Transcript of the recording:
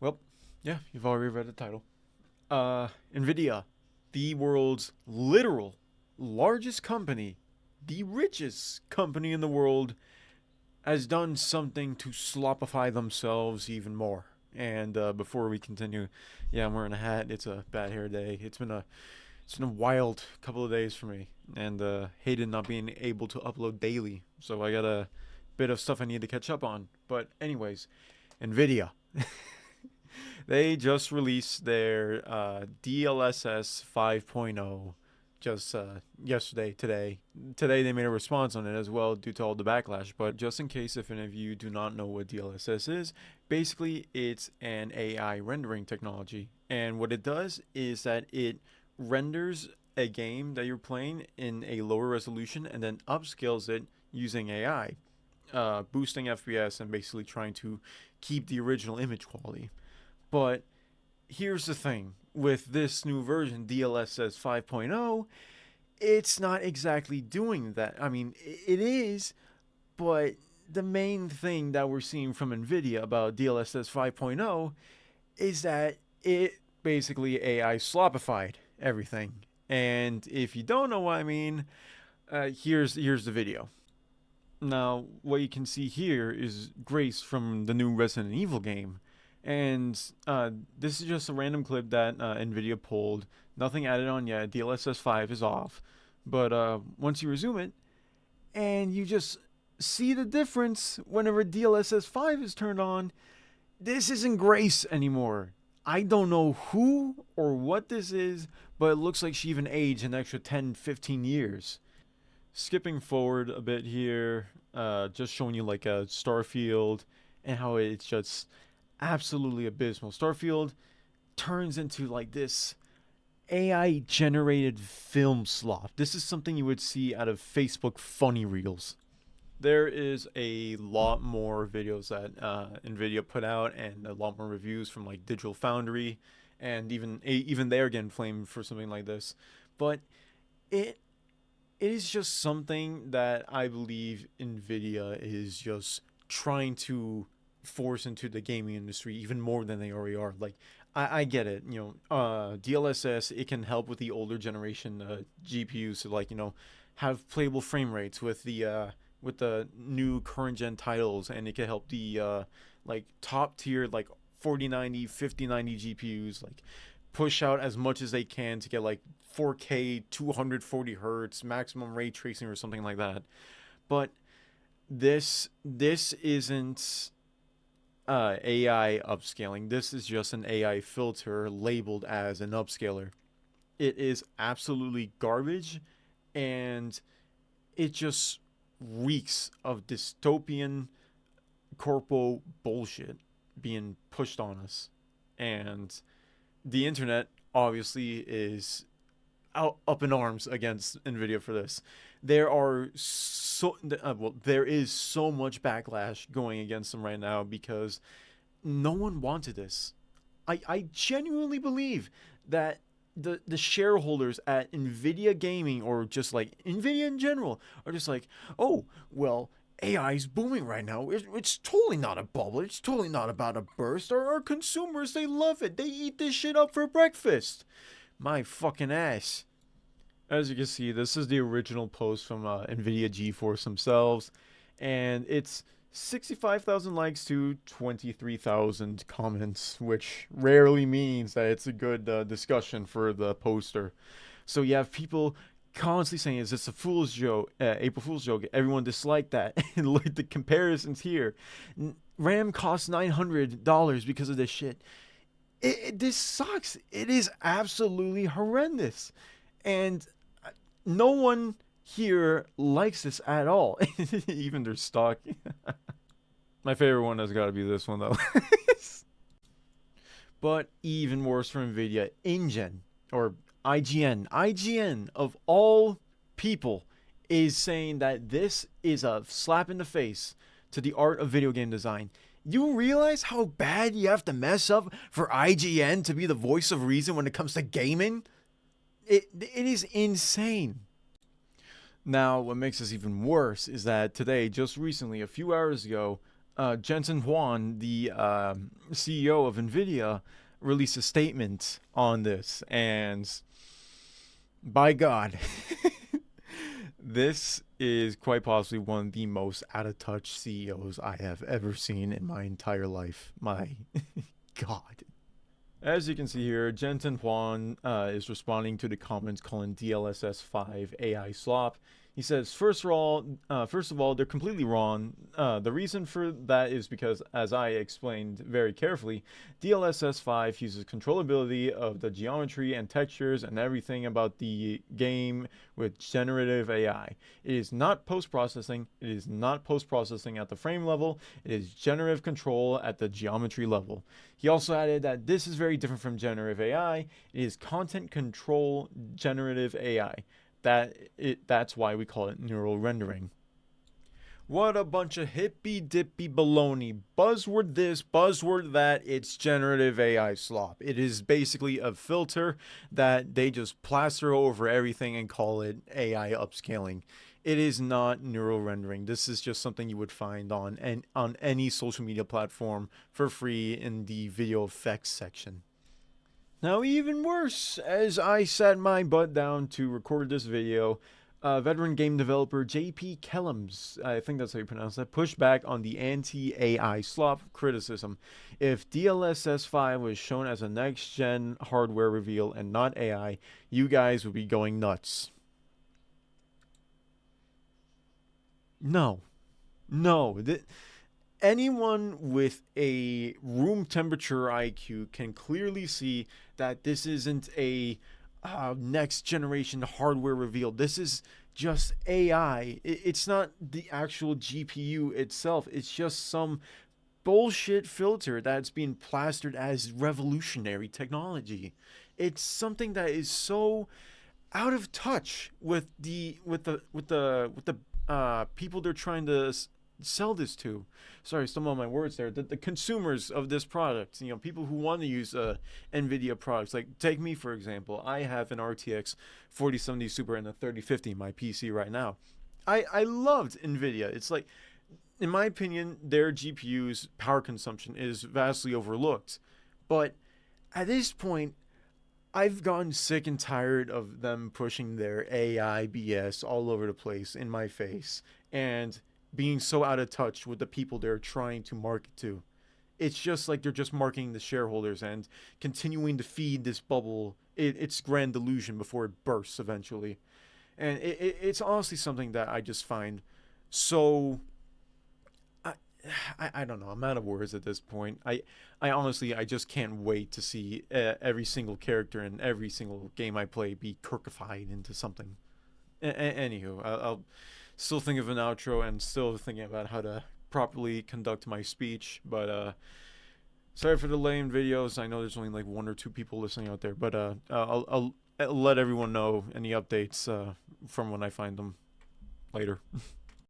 Well, yeah, you've already read the title. NVIDIA, the world's literal largest company, the richest company in the world, has done something to slopify themselves even more. And before we continue, yeah, I'm wearing a hat. It's a bad hair day. It's been a wild couple of days for me, and hated not being able to upload daily. So I got a bit of stuff I need to catch up on. But anyways, Nvidia. They just released their DLSS 5.0 just yesterday, today. Today they made a response on it as well due to all the backlash. But just in case if any of you do not know what DLSS is, basically it's an AI rendering technology. And what it does is that it renders a game that you're playing in a lower resolution and then upscales it using AI, boosting FPS and basically trying to keep the original image quality. But here's the thing with this new version, DLSS 5.0, it's not exactly doing that. I mean, it is, but the main thing that we're seeing from NVIDIA about DLSS 5.0 is that it basically AI slopified everything. And if you don't know what I mean, here's the video. Now, what you can see here is Grace from the new Resident Evil game. And this is just a random clip that NVIDIA pulled. Nothing added on yet. DLSS 5 is off. But once you resume it, and you just see the difference whenever DLSS 5 is turned on, this isn't Grace anymore. I don't know who or what this is, but it looks like she even aged an extra 10, 15 years. Skipping forward a bit here, just showing you like a Starfield and how it's just absolutely abysmal. Starfield turns into like this AI generated film slop. This is something you would see out of Facebook funny reels. There is a lot more videos that NVIDIA put out and a lot more reviews from like Digital Foundry, and even they're getting flamed for something like this. But it it is just something that I believe Nvidia is just trying to force into the gaming industry even more than they already are. Like, I get it, DLSS, it can help with the older generation GPUs to, like, have playable frame rates with the new current gen titles, and it can help the like top tier like 4090, 5090 GPUs like push out as much as they can to get like 4K, 240 hertz, maximum ray tracing or something like that. But this isn't AI upscaling. This is just an AI filter labeled as an upscaler. It is absolutely garbage, and it just reeks of dystopian corpo bullshit being pushed on us. And the internet obviously is out up in arms against Nvidia for this. There is so much backlash going against them right now because no one wanted this. I genuinely believe that the shareholders at Nvidia Gaming, or just like Nvidia in general, are just like, oh well, AI is booming right now. It's totally not a bubble. It's totally not about a burst. Our consumers, they love it. They eat this shit up for breakfast. My fucking ass. As you can see, this is the original post from NVIDIA GeForce themselves, and it's 65,000 likes to 23,000 comments, which rarely means that it's a good discussion for the poster. So you have people constantly saying, "Is this a fool's joke? April Fool's joke?" Everyone disliked that, and look at the comparisons here. RAM costs $900 because of this shit. This sucks. It is absolutely horrendous, and no one here likes this at all. Even their stock. My favorite one has got to be this one though. But even worse for Nvidia, InGen, or IGN of all people, is saying that this is a slap in the face to the art of video game design. You realize how bad you have to mess up for IGN to be the voice of reason when it comes to gaming? It is insane. Now, what makes this even worse is that today, just recently, a few hours ago, Jensen Huang, the CEO of NVIDIA, released a statement on this, and by God, this is quite possibly one of the most out of touch CEOs I have ever seen in my entire life. My God. As you can see here, Jensen Huang is responding to the comments calling DLSS 5 AI slop. He says, first of all, they're completely wrong. The reason for that is because, as I explained very carefully, DLSS 5 uses controllability of the geometry and textures and everything about the game with generative AI. It is not post-processing. It is not post-processing at the frame level. It is generative control at the geometry level. He also added that this is very different from generative AI. It is content control generative AI. That's why we call it neural rendering. What a bunch of hippy dippy baloney. Buzzword this, buzzword that, it's generative AI slop. It is basically a filter that they just plaster over everything and call it AI upscaling. It is not neural rendering. This is just something you would find on any social media platform for free in the video effects section. Now, even worse, as I sat my butt down to record this video, veteran game developer JP Kellums, I think that's how you pronounce that, pushed back on the anti-AI slop criticism. If DLSS 5 was shown as a next-gen hardware reveal and not AI, you guys would be going nuts. No. No. Anyone with a room temperature IQ can clearly see that this isn't a next generation hardware reveal. This is just AI. It's not the actual GPU itself. It's just some bullshit filter that's being plastered as revolutionary technology. It's something that is so out of touch with the people they're trying to sell this to. Sorry, some of my words there. The consumers of this product, people who want to use NVIDIA products. Like, take me, for example. I have an RTX 4070 Super and a 3050 in my PC right now. I loved NVIDIA. It's like, in my opinion, their GPU's power consumption is vastly overlooked. But at this point, I've gotten sick and tired of them pushing their AI BS all over the place in my face and being so out of touch with the people they're trying to market to. It's just like they're just marketing the shareholders and continuing to feed this bubble its grand delusion before it bursts eventually. And it's honestly something that I just find so. I don't know. I'm out of words at this point. I honestly, I just can't wait to see every single character in every single game I play be Kirkified into something. Anywho, I'll still think of an outro and still thinking about how to properly conduct my speech. But sorry for the lame videos. I know there's only like one or two people listening out there, but I'll let everyone know any updates from when I find them later.